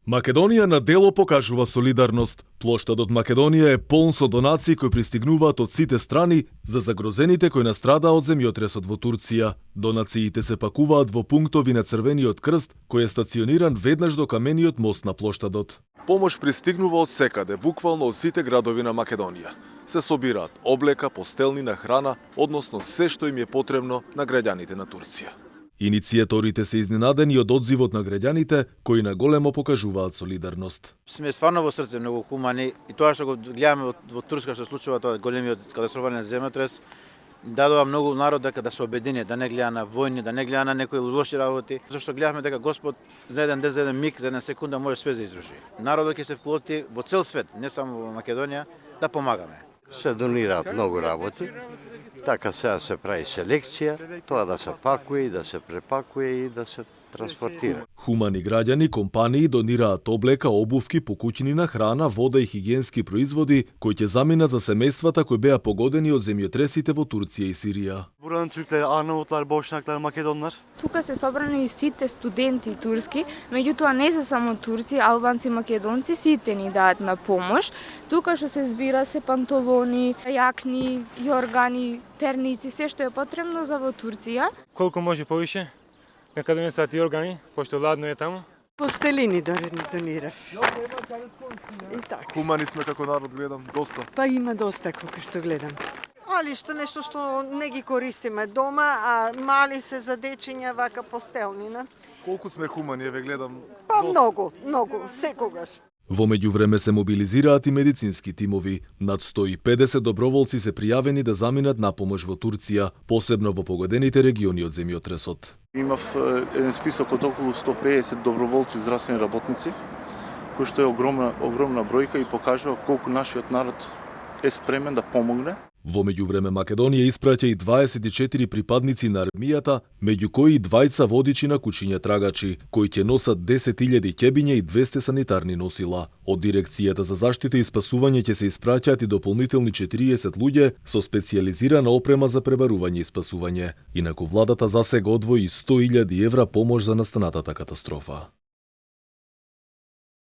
Македонија на дело покажува солидарност. Плоштадот Македонија е полн со донации кои пристигнуваат од сите страни за загрозените кои настрадаа од земјотресот во Турција. Донациите се пакуваат во пунктови на Црвениот крст, кој е стациониран веднаш до камениот мост на плоштадот. Помош пристигнува од секаде, буквално од сите градови на Македонија. Се собираат облека, постелнина, храна, односно се што им е потребно на граѓаните на Турција. Иницијаторите се изненадени од одзивот на граѓаните кои на големо покажуваат солидарност. Сме стварно во срце многу хумани и тоа што го гледаме во Турска што случува тоа големиот катастрофален земјотрес дадува многу народ дека да се обедини, да не гледа на војни, да не гледа на некои лоши работи, зашто гледавме дека Господ за еден ден, за еден миг, за една секунда може све да изруши. Народот ќе се вклоти во цел свет, не само во Македонија, да помагаме. Се донираат многу работи. Така сега се прави селекција, тоа да се пакуе и да се препакуе и да се транспортира. Хумани граѓани, компании донираат облека, обувки, покуќнина, храна, вода и хигиенски производи кои ќе заминат за семејствата кои беа погодени од земјотресите во Турција и Сирија. Бурадан Türkler, Arnavutlar, Boşnaklar, Makedonlar. Тука се собрани сите студенти турски, меѓутоа не се само турци, албанци, македонци, сите ни даат на помош. Тука што се збира се панталони, јакни, јоргани, перници, се што е потребно за во Турција. Колку може повише, нека донесат јоргани, пошто ладно е таму. Постелини донирав. И така. Хумани сме како народ, гледам, доста. Па има доста колку што гледам. Али што нешто што не ги користиме дома, а мали се за дечиња вака постелнина. Колку сме хумани, еве гледам. Па многу, секогаш. Во меѓувреме се мобилизираат и медицински тимови. Над 150 доброволци се пријавени да заминат на помош во Турција, посебно во погодените региони од земјотресот. Имав еден список од околу 150 доброволци здравствени работници, кој што е огромна бројка и покажува колку нашиот народ е спремен да помогне. Во меѓувреме Македонија испраќа и 24 припадници на армијата, меѓу кои и двајца водичи на кучиња трагачи, кои ќе носат 10.000 ќебиња и 200 санитарни носила. Од Дирекцијата за заштита и спасување ќе се испраќаат и дополнителни 40 луѓе со специјализирана опрема за пребарување и спасување. Инаку владата засега одвои 100.000 евра помош за настанатата катастрофа.